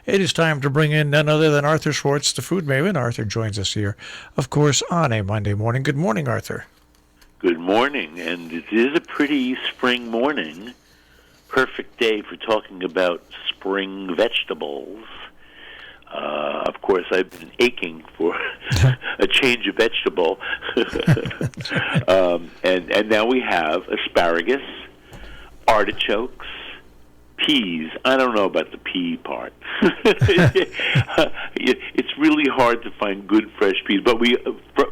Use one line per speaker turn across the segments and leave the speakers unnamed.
It is time to bring in none other than Arthur Schwartz, the food maven. Arthur joins us here, of course, on a Monday morning. Good morning, Arthur.
Good morning, and it is a pretty spring morning. Perfect day for talking about spring vegetables. Of course, I've been aching for a change of vegetable. And now we have asparagus, artichokes, peas. I don't know about the pea part. It's really hard to find good fresh peas, but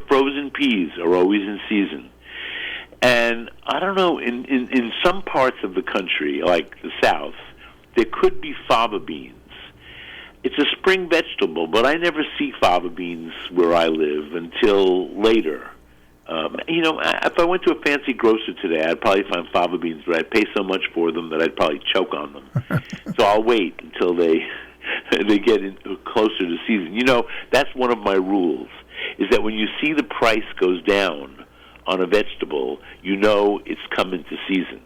frozen peas are always in season. And I don't know, in some parts of the country, like the South, there could be fava beans. It's a spring vegetable, but I never see fava beans where I live until later. If I went to a fancy grocer today, I'd probably find fava beans, but I'd pay so much for them that I'd probably choke on them. So I'll wait until they get closer to season. That's one of my rules, is that when you see the price goes down on a vegetable, it's coming to season.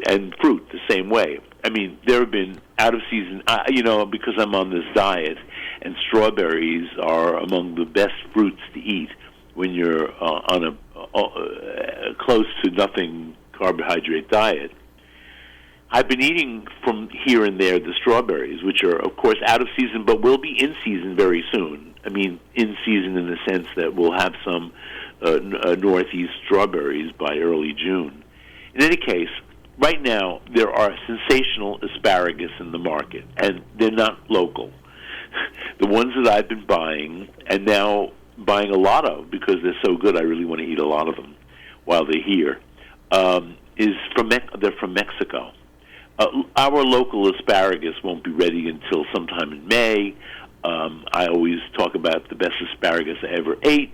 And fruit, the same way. I mean, there have been out of season, because I'm on this diet, and strawberries are among the best fruits to eat when you're on a close to nothing carbohydrate diet. I've been eating from here and there the strawberries, which are, of course, out of season, but will be in season very soon. I mean, in season in the sense that we'll have some northeast strawberries by early June. In any case, right now there are sensational asparagus in the market, and they're not local. The ones that I've been buying, and now buying a lot of because they're so good, I really want to eat a lot of them while they're here, they're from Mexico. Our local asparagus won't be ready until sometime in May. I always talk about the best asparagus I ever ate.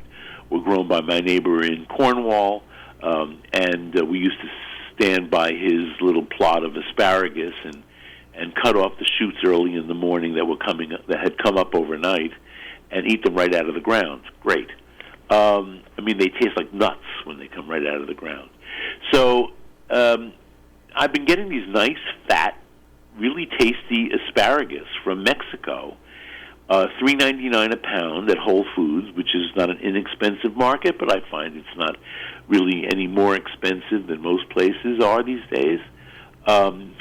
Were grown by my neighbor in Cornwall, and we used to stand by his little plot of asparagus and cut off the shoots early in the morning that had come up overnight, and eat them right out of the ground. Great. They taste like nuts when they come right out of the ground. So I've been getting these nice, fat, really tasty asparagus from Mexico. $3.99 a pound at Whole Foods, which is not an inexpensive market, but I find it's not really any more expensive than most places are these days.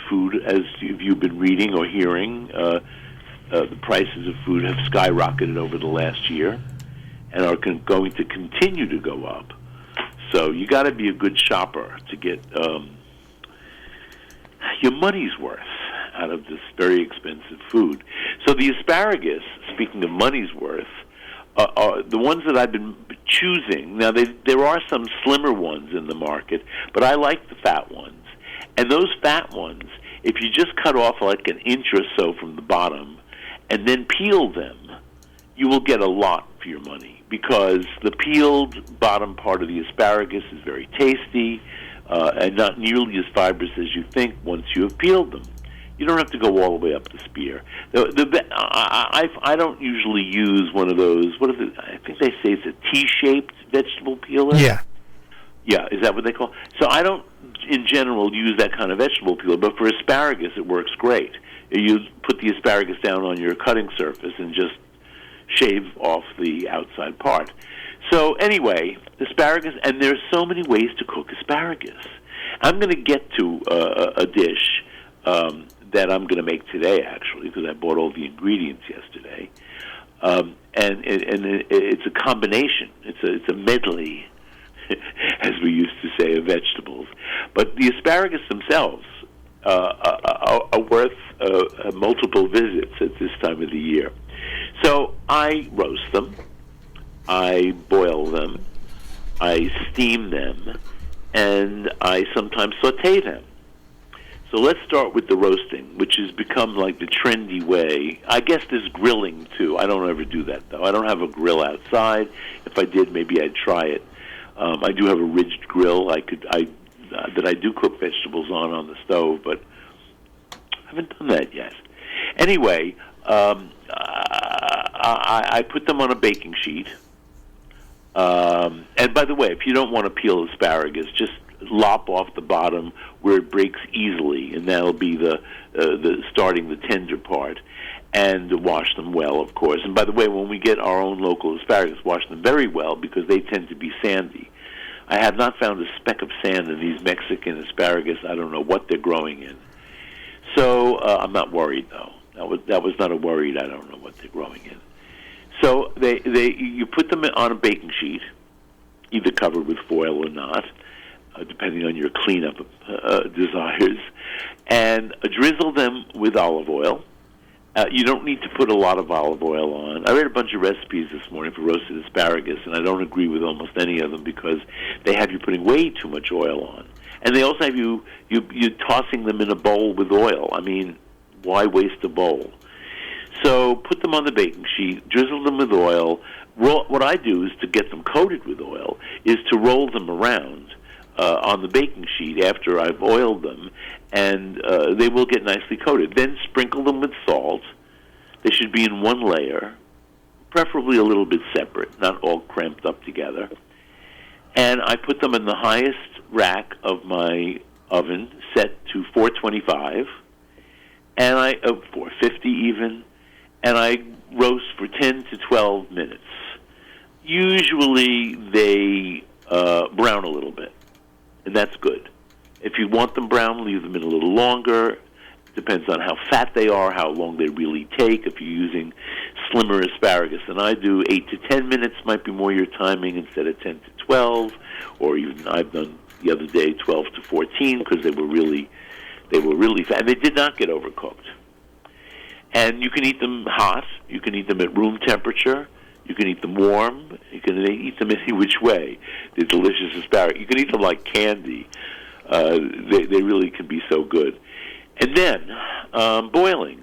Food, as you've been reading or hearing, the prices of food have skyrocketed over the last year and are going to continue to go up. So you got to be a good shopper to get your money's worth out of this very expensive food. So the asparagus, speaking of money's worth, are the ones that I've been choosing. Now, there are some slimmer ones in the market, but I like the fat ones. And those fat ones, if you just cut off like an inch or so from the bottom and then peel them, you will get a lot for your money, because the peeled bottom part of the asparagus is very tasty and not nearly as fibrous as you think once you have peeled them. You don't have to go all the way up the spear. I don't usually use one of those. I think they say it's a T-shaped vegetable peeler.
Yeah.
Yeah, is that what they call it? So I don't, in general, use that kind of vegetable peeler, but for asparagus it works great. You put the asparagus down on your cutting surface and just shave off the outside part. So anyway, asparagus, and there's so many ways to cook asparagus. I'm going to get to a dish that I'm going to make today, actually, because I bought all the ingredients yesterday. And it's a combination. It's a medley, as we used to say, of vegetables. But the asparagus themselves are worth multiple visits at this time of the year. So I roast them, I boil them, I steam them, and I sometimes saute them. So let's start with the roasting, which has become like the trendy way. I guess there's grilling, too. I don't ever do that, though. I don't have a grill outside. If I did, maybe I'd try it. I do have a ridged grill that I do cook vegetables on the stove, but I haven't done that yet. Anyway, I put them on a baking sheet. And by the way, if you don't want to peel asparagus, just lop off the bottom where it breaks easily, and that'll be the starting the tender part. And wash them well, of course. And by the way, when we get our own local asparagus, wash them very well because they tend to be sandy. I have not found a speck of sand in these Mexican asparagus. I don't know what they're growing in. So I'm not worried, though. That was not a worried. I don't know what they're growing in. So you put them on a baking sheet, either covered with foil or not, depending on your cleanup desires, and drizzle them with olive oil. You don't need to put a lot of olive oil on. I read a bunch of recipes this morning for roasted asparagus, and I don't agree with almost any of them because they have you putting way too much oil on. And they also have you tossing them in a bowl with oil. I mean, why waste a bowl? So put them on the baking sheet, drizzle them with oil. What I do is to get them coated with oil is to roll them around on the baking sheet after I've oiled them, and they will get nicely coated. Then sprinkle them with salt. They should be in one layer, preferably a little bit separate, not all cramped up together. And I put them in the highest rack of my oven, set to 425, and 450 even, and I roast for 10 to 12 minutes. Usually they brown a little bit, and that's good. If you want them brown, leave them in a little longer. Depends on how fat they are, how long they really take. If you're using slimmer asparagus than I do, 8 to 10 minutes might be more your timing instead of 10 to 12, or even I've done the other day 12 to 14 because they were really fat. And they did not get overcooked. And you can eat them hot. You can eat them at room temperature. You can eat them warm. You can eat them any which way. They're delicious asparagus. You can eat them like candy. They really can be so good. And then boiling.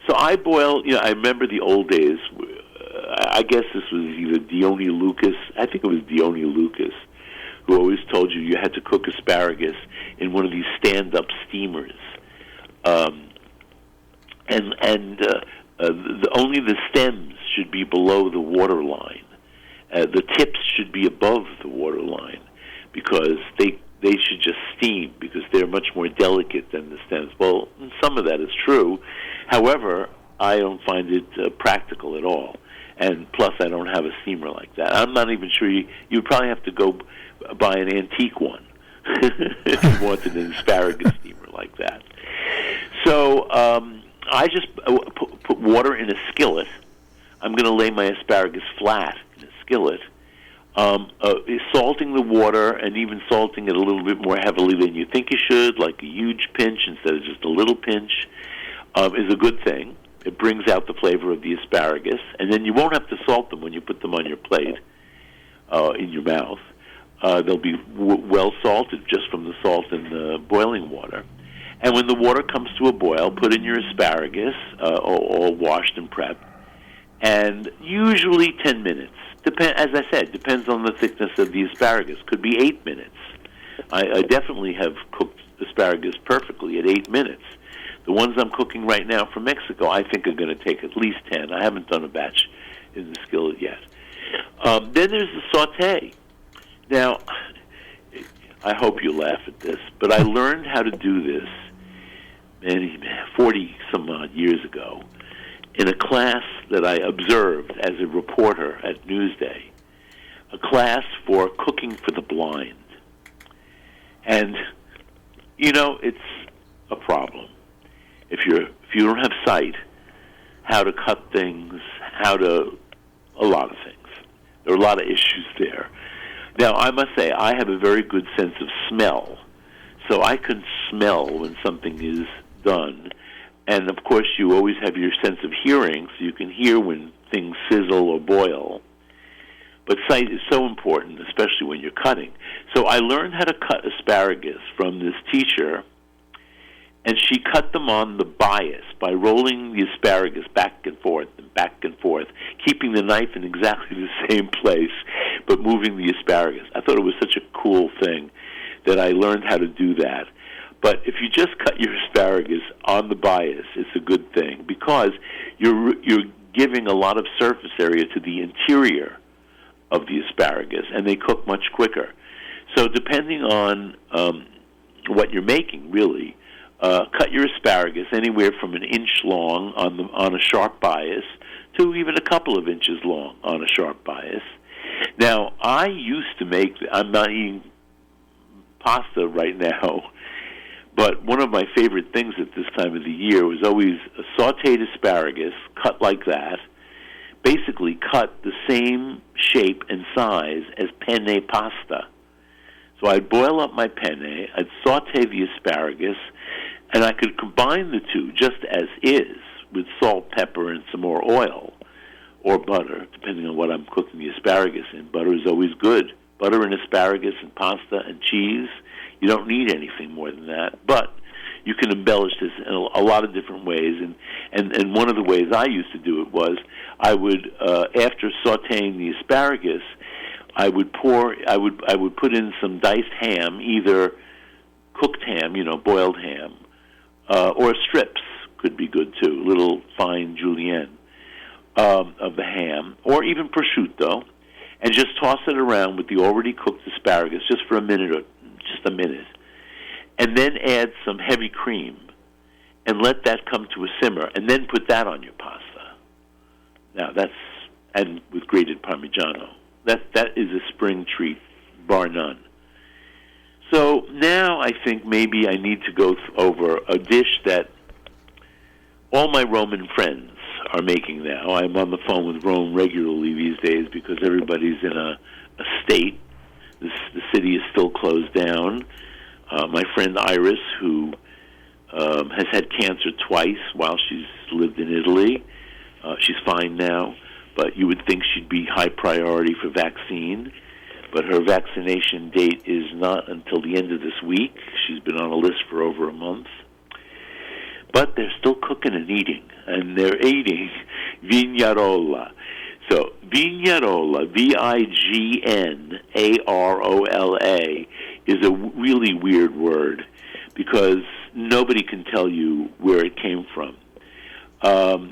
So I boil. I remember the old days. I guess this was either Dione Lucas. I think it was Dione Lucas, who always told you had to cook asparagus in one of these stand-up steamers, only the stems should be below the water line. The tips should be above the water line because they should just steam because they're much more delicate than the stems. Well, some of that is true. However, I don't find it practical at all. And plus, I don't have a steamer like that. I'm not even sure you would probably have to go buy an antique one if you wanted an asparagus steamer like that. So I just put water in a skillet. I'm going to lay my asparagus flat in a skillet. Salting the water and even salting it a little bit more heavily than you think you should, like a huge pinch instead of just a little pinch, is a good thing. It brings out the flavor of the asparagus, and then you won't have to salt them when you put them on your plate in your mouth. They'll be well salted just from the salt in the boiling water. And when the water comes to a boil, put in your asparagus, all washed and prepped, and usually 10 minutes. As I said, depends on the thickness of the asparagus. Could be 8 minutes. I definitely have cooked asparagus perfectly at 8 minutes. The ones I'm cooking right now from Mexico, I think are going to take at least 10. I haven't done a batch in the skillet yet. Then there's the saute. Now, I hope you laugh at this, but I learned how to do this 40-some-odd years ago in a class that I observed as a reporter at Newsday, a class for cooking for the blind. And, it's a problem. If you don't have sight, how to cut things, a lot of things. There are a lot of issues there. Now, I must say, I have a very good sense of smell, so I can smell when something is done. And, of course, you always have your sense of hearing, so you can hear when things sizzle or boil. But sight is so important, especially when you're cutting. So I learned how to cut asparagus from this teacher, and she cut them on the bias by rolling the asparagus back and forth, keeping the knife in exactly the same place, but moving the asparagus. I thought it was such a cool thing that I learned how to do that. But if you just cut your asparagus on the bias, it's a good thing because you're giving a lot of surface area to the interior of the asparagus, and they cook much quicker. So depending on what you're making, really, cut your asparagus anywhere from an inch long on a sharp bias to even a couple of inches long on a sharp bias. Now, I used to make, I'm not eating pasta right now, but one of my favorite things at this time of the year was always a sauteed asparagus cut like that, basically cut the same shape and size as penne pasta. So I'd boil up my penne, I'd saute the asparagus, and I could combine the two just as is with salt, pepper, and some more oil or butter, depending on what I'm cooking the asparagus in. Butter is always good. Butter and asparagus and pasta and cheese, you don't need anything more than that. But you can embellish this in a lot of different ways. And one of the ways I used to do it was I would, after sauteing the asparagus, I would put in some diced ham, either cooked ham, boiled ham, or strips could be good too, little fine julienne of the ham, or even prosciutto, and just toss it around with the already cooked asparagus just for a minute, and then add some heavy cream, and let that come to a simmer, and then put that on your pasta. Now and with grated Parmigiano. That is a spring treat, bar none. So now I think maybe I need to go over a dish that all my Roman friends are making now. I'm on the phone with Rome regularly these days because everybody's in a state. The city is still closed down. My friend Iris, who has had cancer twice while she's lived in Italy, she's fine now, but you would think she'd be high priority for vaccine. But her vaccination date is not until the end of this week. She's been on a list for over a month. But they're still cooking and eating, and they're eating vignarola. So vignarola, Vignarola, is a really weird word because nobody can tell you where it came from.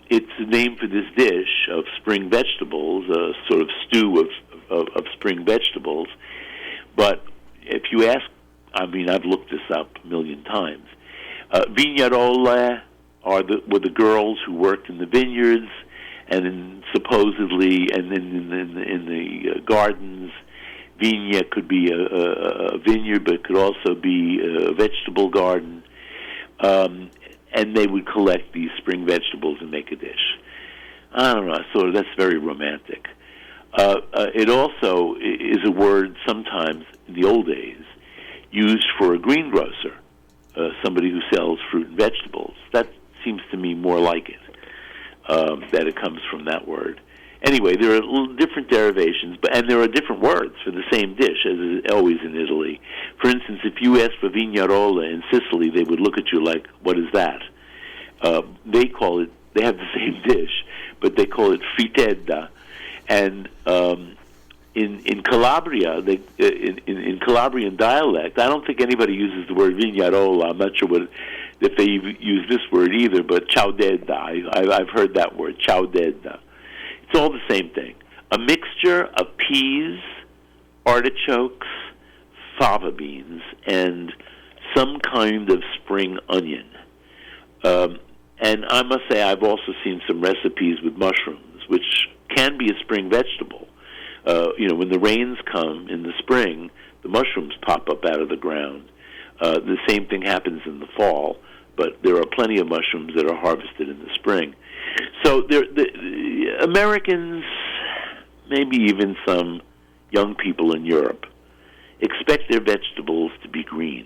It's the name for this dish of spring vegetables, a sort of stew of spring vegetables. But if you ask, I've looked this up a million times. Vignarola were the girls who worked in the vineyards, and supposedly, and then in the gardens. Vigna could be a vineyard, but it could also be a vegetable garden. And they would collect these spring vegetables and make a dish. I don't know, sort of, that's very romantic. It also is a word sometimes in the old days used for a greengrocer, somebody who sells fruit and vegetables. That seems to me more like it, that it comes from that word. Anyway, there are little different derivations, and there are different words for the same dish, as is always in Italy. For instance, if you ask for vignarola in Sicily, they would look at you like, what is that? They have the same dish, but they call it fritedda. And in Calabria, in Calabrian dialect, I don't think anybody uses the word vignarola. I'm not sure if they use this word either, but chaudedda. I've heard that word, chaudedda. It's all the same thing. A mixture of peas, artichokes, fava beans, and some kind of spring onion. And I must say I've also seen some recipes with mushrooms, which can be a spring vegetable. When the rains come in the spring, the mushrooms pop up out of the ground. The same thing happens in the fall, but there are plenty of mushrooms that are harvested in the spring. So the Americans, maybe even some young people in Europe, expect their vegetables to be green.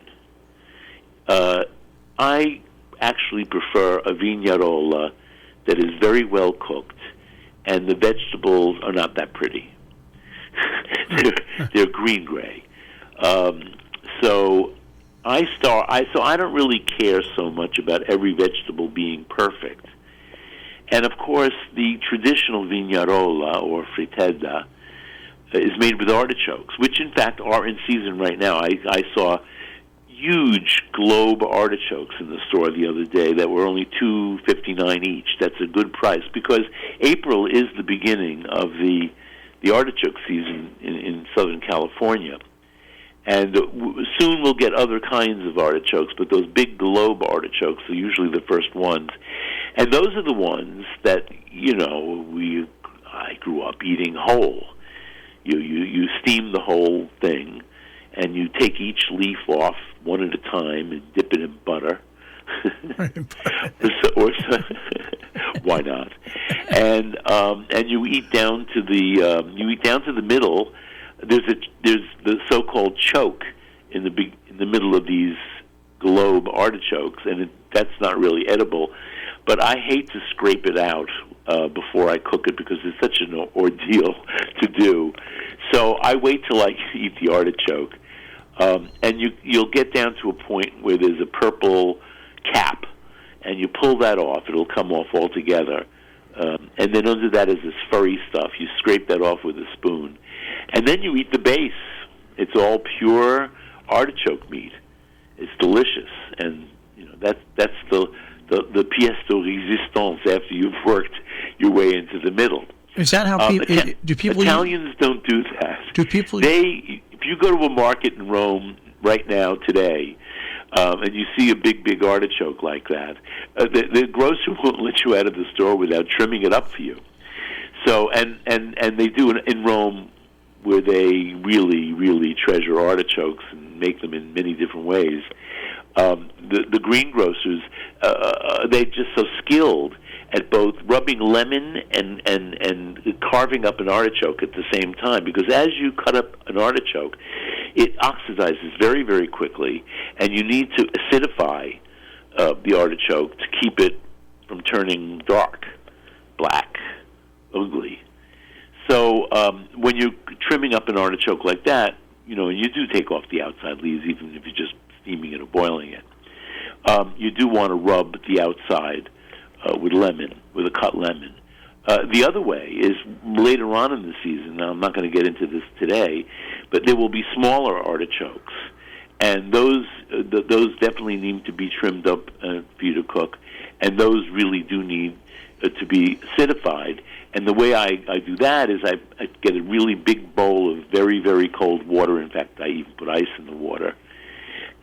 I actually prefer a vignarola that is very well cooked, and the vegetables are not that pretty. They're green-gray. So I don't really care so much about every vegetable being perfect. And of course, the traditional vignarola or fritedda is made with artichokes, which in fact are in season right now. I saw huge globe artichokes in the store the other day that were only $2.59 each. That's a good price because April is the beginning of the artichoke season in Southern California. And soon we'll get other kinds of artichokes, but those big globe artichokes are usually the first ones. And those are the ones that, I grew up eating whole. You steam the whole thing, and you take each leaf off one at a time and dip it in butter. Why not? And you eat down to the middle. There's the so-called choke in the middle of these globe artichokes, and that's not really edible. But I hate to scrape it out before I cook it because it's such an ordeal to do. So I wait till I eat the artichoke, and you'll get down to a point where there's a purple cap, and you pull that off. It'll come off altogether. And then under that is this furry stuff. You scrape that off with a spoon. And then you eat the base. It's all pure artichoke meat. It's delicious. And that's the pièce de résistance after you've worked your way into the middle.
Is that how people
Italians don't do that.
Do people?
If you go to a market in Rome right now today, and you see a big artichoke like that, the grocer won't let you out of the store without trimming it up for you. So and they do in Rome, where they really treasure artichokes and make them in many different ways. The greengrocers, they're just so skilled at both rubbing lemon and carving up an artichoke at the same time, because as you cut up an artichoke, it oxidizes very, very quickly, and you need to acidify the artichoke to keep it from turning dark, black, ugly. So when you're trimming up an artichoke like that, and you do take off the outside leaves, even if you're just steaming it or boiling it, you do want to rub the outside with a cut lemon. The other way is later on in the season. Now, I'm not going to get into this today, but there will be smaller artichokes, and those definitely need to be trimmed up for you to cook, and those really do need to be acidified. And the way I do that is I get a really big bowl of very, very cold water. In fact, I even put ice in the water.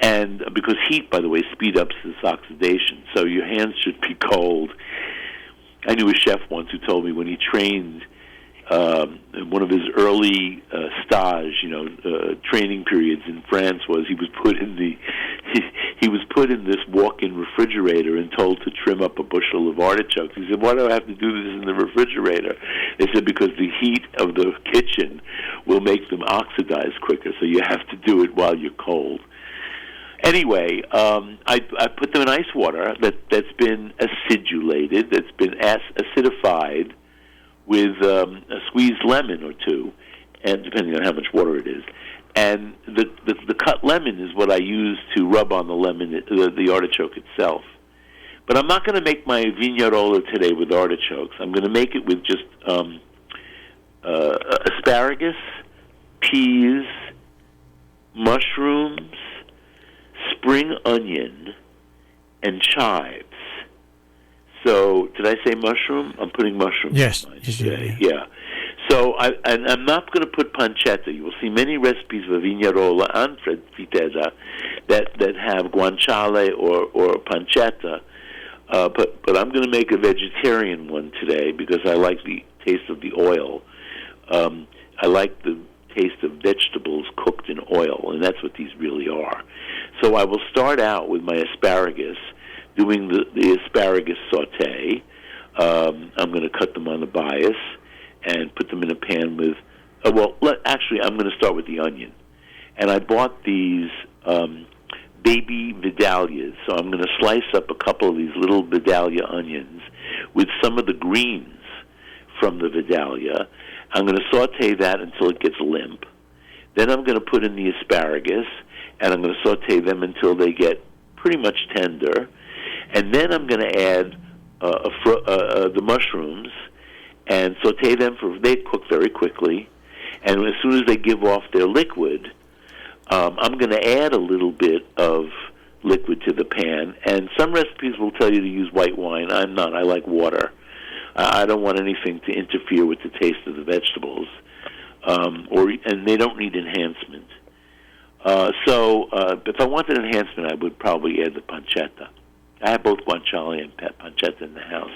And because heat, by the way, speeds up this oxidation, so your hands should be cold. I knew a chef once who told me when he trained, one of his early training periods in France was he was put in this walk-in refrigerator and told to trim up a bushel of artichokes. He said, "Why do I have to do this in the refrigerator?" They said, "Because the heat of the kitchen will make them oxidize quicker, so you have to do it while you're cold." Anyway, I put them in ice water that's been acidulated, that's been acidified with a squeezed lemon or two, and depending on how much water it is. And the cut lemon is what I use to rub on the lemon, the artichoke itself. But I'm not going to make my vignerola today with artichokes. I'm going to make it with just asparagus, peas, mushrooms, spring onion, and chives. So, did I say mushroom? I'm putting mushrooms
yes,
in mine
yes,
today. Yeah. So, I'm not going to put pancetta. You will see many recipes of vignerola and frittata that have guanciale or pancetta. But I'm going to make a vegetarian one today because I like the taste of the oil. I like the taste of vegetables cooked in oil, and that's what these really are. So I will start out with my asparagus, doing the asparagus saute. I'm going to cut them on the bias and put them in a pan with, I'm going to start with the onion. And I bought these baby vidalias, so I'm going to slice up a couple of these little vidalia onions with some of the greens from the vidalia. I'm going to saute that until it gets limp. Then I'm going to put in the asparagus, and I'm going to saute them until they get pretty much tender. And then I'm going to add the mushrooms and saute them they cook very quickly. And as soon as they give off their liquid, I'm going to add a little bit of liquid to the pan. And some recipes will tell you to use white wine. I'm not. I like water. I don't want anything to interfere with the taste of the vegetables, and they don't need enhancement. If I wanted enhancement, I would probably add the pancetta. I have both guanciale and pancetta in the house.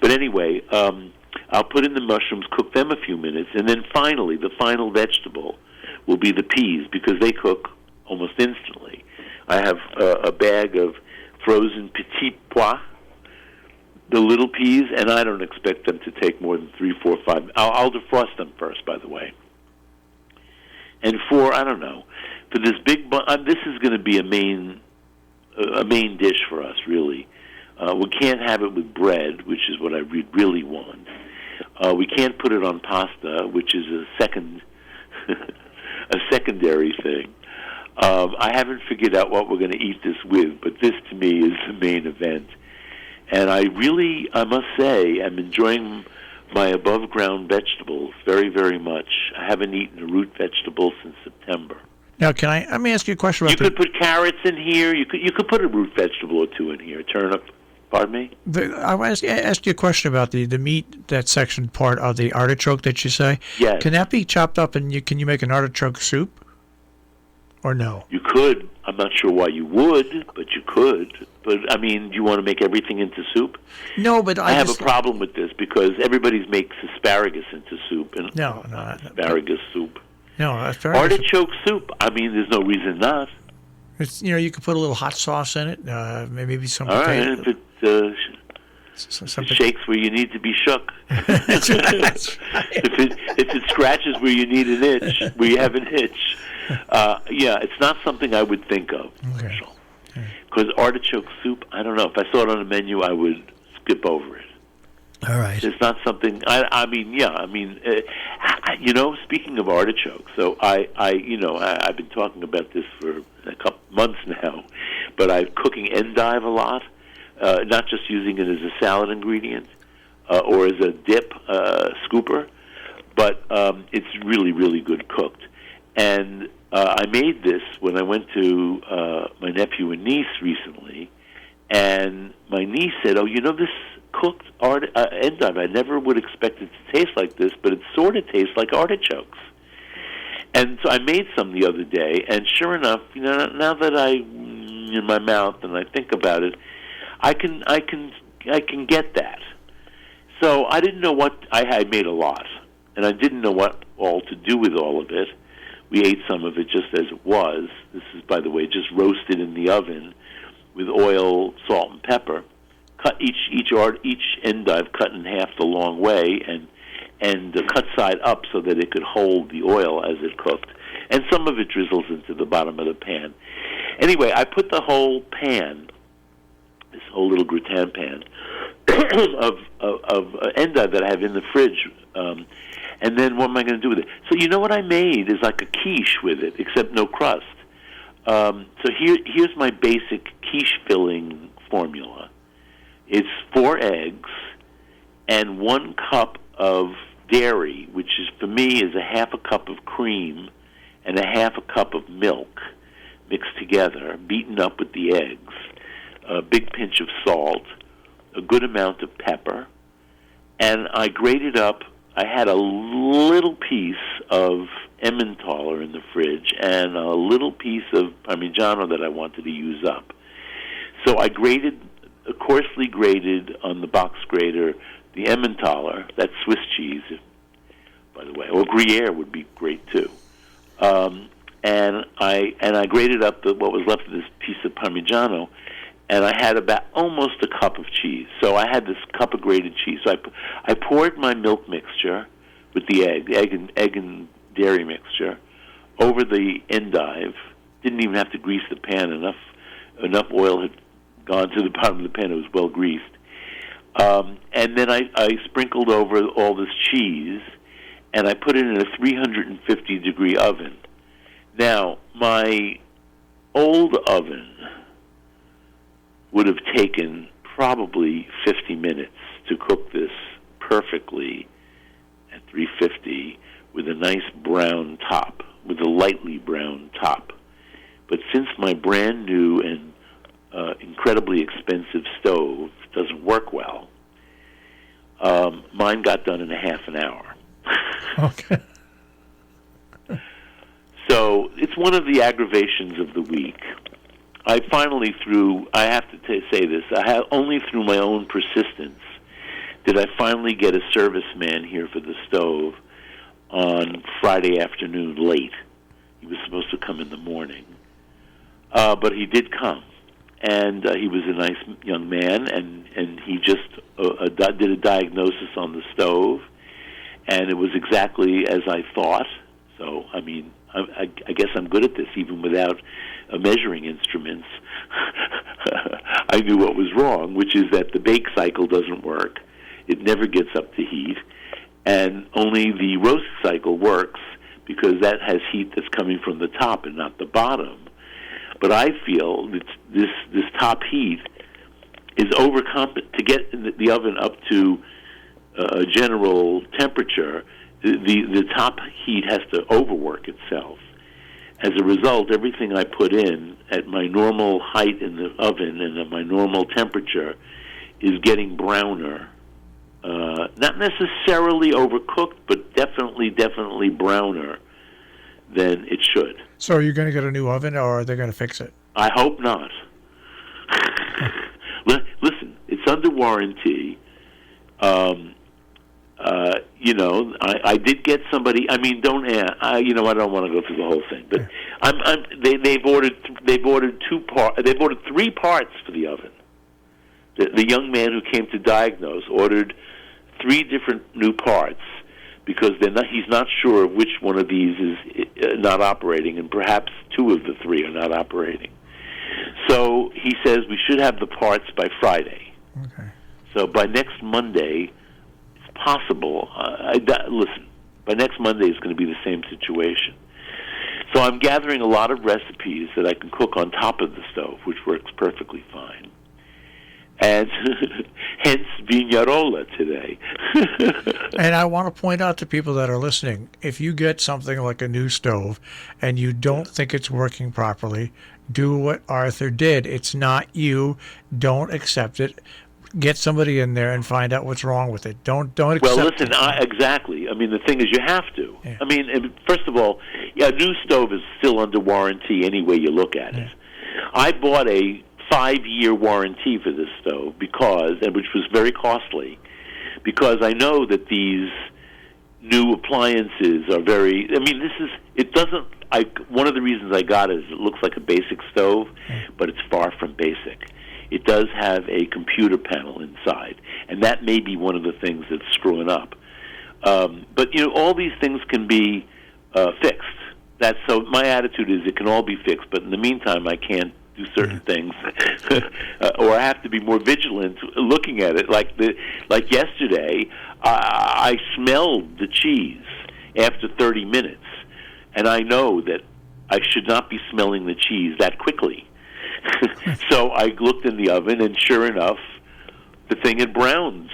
But anyway, I'll put in the mushrooms, cook them a few minutes, and then finally, the final vegetable will be the peas, because they cook almost instantly. I have a bag of frozen petit pois, the little peas, and I don't expect them to take more than 3, 4, 5. I'll defrost them first, by the way. And for this big this is going to be a main dish for us, really. We can't have it with bread, which is what I really want. We can't put it on pasta, which is a secondary thing. I haven't figured out what we're going to eat this with, but this to me is the main event. And I must say, I'm enjoying my above-ground vegetables very, very much. I haven't eaten a root vegetable since September.
Now, let me ask you a question about
could put carrots in here. You could put a root vegetable or two in here. Turnip. Pardon me?
I want to ask you a question about the meat, that section part of the artichoke that you say.
Yes.
Can that be chopped up and can you make an artichoke soup? Or no?
You could. I'm not sure why you would, but you could. But, do you want to make everything into soup?
No, but
I have a problem with this because everybody makes asparagus into soup. And asparagus soup.
No, asparagus.
Artichoke soup. There's no reason not.
It's, you could put a little hot sauce in it, maybe some
All
potato.
Right, if it shakes where you need to be shook.
That's right.
If it scratches where you need an itch, where you have an itch. It's not something I would think of.
Okay.
Because artichoke soup, I don't know. If I saw it on the menu, I would skip over it.
All right.
It's not something. Speaking of artichokes, so I've been talking about this for a couple months now, but I'm cooking endive a lot, not just using it as a salad ingredient or as a dip scooper, but it's really, really good cooked. And I made this when I went to my nephew and niece recently, and my niece said, this cooked endive, I never would expect it to taste like this, but it sort of tastes like artichokes. And so I made some the other day, and sure enough, now that in my mouth and I think about it, I can get that. So I didn't know what I had made a lot, and I didn't know what all to do with all of it. We ate some of it just as it was. This is, by the way, just roasted in the oven with oil, salt, and pepper. Cut each endive cut in half the long way, and cut side up so that it could hold the oil as it cooked. And some of it drizzles into the bottom of the pan. Anyway, I put the whole pan, this whole little gratin pan, of endive that I have in the fridge. And then what am I going to do with it? So you know what I made is like a quiche with it, except no crust. So here's my basic quiche filling formula. It's 4 eggs and 1 cup of dairy, which is for me is a half a cup of cream and a half a cup of milk mixed together, beaten up with the eggs, a big pinch of salt, a good amount of pepper, and I grated up. I had a little piece of Emmentaler in the fridge and a little piece of Parmigiano that I wanted to use up. So I coarsely grated on the box grater the Emmentaler, that's Swiss cheese, by the way, or Gruyere would be great too. And I grated up what was left of this piece of Parmigiano, and I had about almost a cup of cheese. So I had this cup of grated cheese. So I poured my milk mixture with the egg and dairy mixture over the endive. Didn't even have to grease the pan. Enough oil had gone to the bottom of the pan. It was well greased. And then I sprinkled over all this cheese, and I put it in a 350-degree oven. Now, my old oven would have taken probably 50 minutes to cook this perfectly at 350 with a nice brown top, with a lightly brown top. But since my brand new and incredibly expensive stove doesn't work well, mine got done in a half an hour.
Okay.
So it's one of the aggravations of the week. I finally, I have to say this, only through my own persistence did I finally get a serviceman here for the stove on Friday afternoon late. He was supposed to come in the morning. But he did come. And he was a nice young man, and he just did a diagnosis on the stove, and it was exactly as I thought. So, I mean, I guess I'm good at this, even without measuring instruments. I knew what was wrong, which is that the bake cycle doesn't work. It never gets up to heat, and only the roast cycle works because that has heat that's coming from the top and not the bottom. But I feel that this top heat is to get the oven up to a general temperature. The top heat has to overwork itself. As a result, everything I put in at my normal height in the oven and at my normal temperature is getting browner. Not necessarily overcooked, but definitely browner than it should.
So are you going to get a new oven, or are they going to fix it?
I hope not. Listen, it's under warranty. I did get somebody. I mean, don't ask. I don't want to go through the whole thing, but they've ordered 3 parts for the oven. The young man who came to diagnose ordered 3 different new parts because he's not sure which one of these is not operating, and perhaps 2 of the 3 are not operating. So he says we should have the parts by Friday.
Okay.
So by next Monday, it's possible. Listen, by next Monday is going to be the same situation. So I'm gathering a lot of recipes that I can cook on top of the stove, which works perfectly fine. And hence vignarola today.
And I want to point out to people that are listening, if you get something like a new stove and you don't think it's working properly, do what Arthur did. It's not you. Don't accept it. Get somebody in there and find out what's wrong with it. Don't accept
Well, listen,
it.
Exactly. I mean, the thing is you have to.
Yeah.
I mean, first of all, a new stove is still under warranty any way you look at it. I bought a 5-year warranty for this stove which was very costly, because I know that these new appliances are one of the reasons I got it is it looks like a basic stove, but it's far from basic. It does have a computer panel inside, and that may be one of the things that's screwing up. But all these things can be fixed. So my attitude is it can all be fixed, but in the meantime, I can't do certain things, or I have to be more vigilant looking at it. Like yesterday, I smelled the cheese after 30 minutes, and I know that I should not be smelling the cheese that quickly. So I looked in the oven, and sure enough, the thing had browned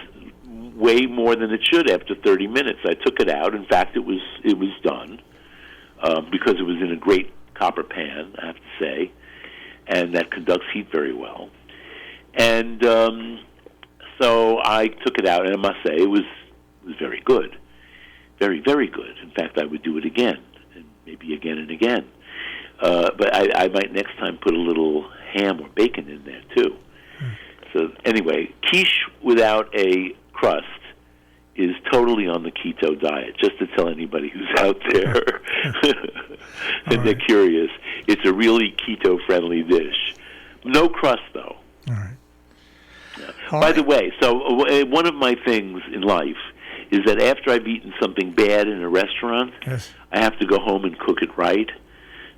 way more than it should after 30 minutes. I took it out. In fact, it was done because it was in a great copper pan, I have to say, and that conducts heat very well. And so I took it out, and I must say it was very good. Very, very good. In fact, I would do it again, and maybe again and again. But I might next time put a little ham or bacon in there, too. So anyway, quiche without a crust is totally on the keto diet, just to tell anybody who's out there and they're curious. It's a really keto-friendly dish. No crust, though.
All right.
By the way, so one of my things in life is that after I've eaten something bad in a restaurant, I have to go home and cook it right.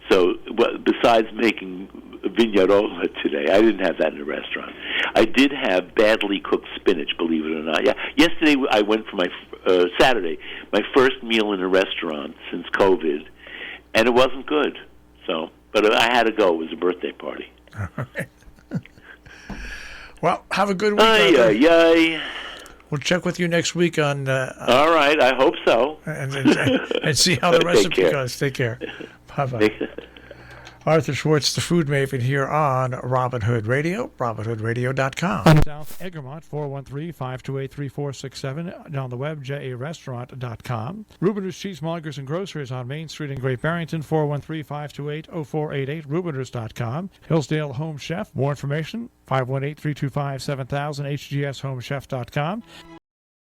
So besides making vignarola today, I didn't have that in a restaurant. I did have badly cooked spinach, believe it or not. Yeah, yesterday I went for my Saturday, my first meal in a restaurant since COVID, and it wasn't good. So, but I had to go. It was a birthday party.
All right. Well, have a good week.
Ay.
We'll check with you next week on.
All right, I hope so.
And see how the recipe goes. Take care. Bye-bye. Arthur Schwartz, the food maven here on Robin Hood Radio, robinhoodradio.com. South Egremont, 413-528-3467. And on the web, jarestaurant.com. Rubiners Cheesemongers and Grocers on Main Street in Great Barrington, 413-528-0488, rubiners.com. Hillsdale Home Chef, more information, 518-325-7000, hgshomechef.com.